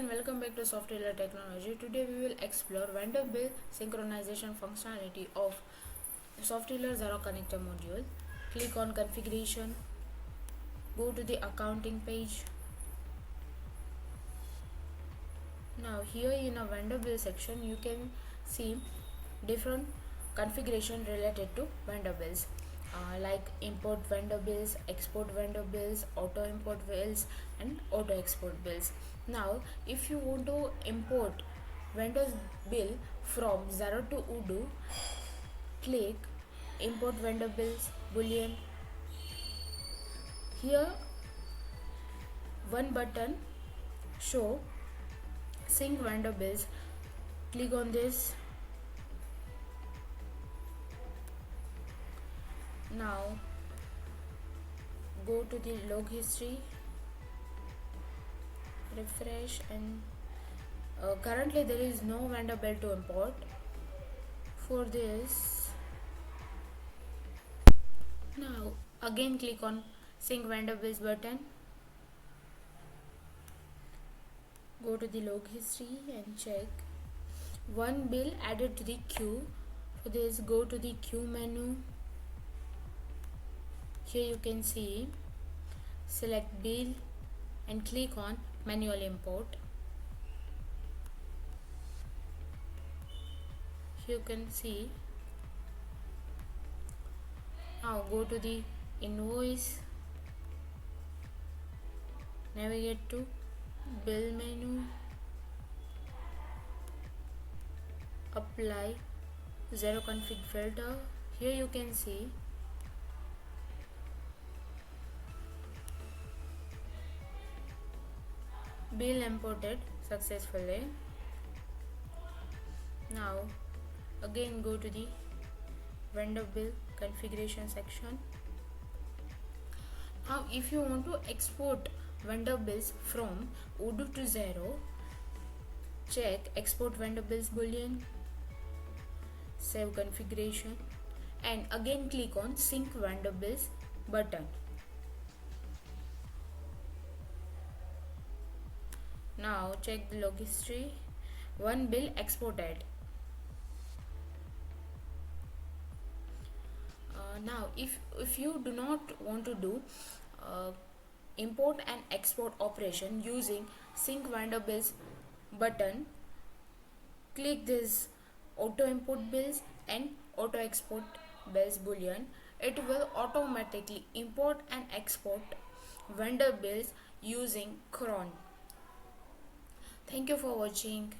and welcome back to Softhealer Technology. Today we will explore vendor bill synchronization functionality of Softhealer Xero Connector module. Click on configuration, go to the accounting page. Now here in a vendor bill section you can see different configuration related to vendor bills. Like import vendor bills, export vendor bills, auto import bills and auto export bills. Now if you want to import vendor's bill from Xero to Odoo, click import vendor bills boolean. Here one button show sync vendor bills. Click on this. Now go to the log history, refresh, and currently there is no vendor bill to import. For this, now again click on sync vendor bills button, go to the log history and check one bill added to the queue. For this, go to the queue menu. Here you can see select bill and click on manual import. Here you can see. Now go to the invoice, navigate to bill menu, apply Xero config filter. Here you can see bill imported successfully. Now again go to the vendor bill configuration section. Now if you want to export vendor bills from Odoo to Xero, check export vendor bills boolean, save configuration, and again click on sync vendor bills button. Now check the log history, one bill exported. Now if you do not want to do import and export operation using sync vendor bills button, click this auto import bills and auto export bills boolean. It will automatically import and export vendor bills using cron. Thank you for watching.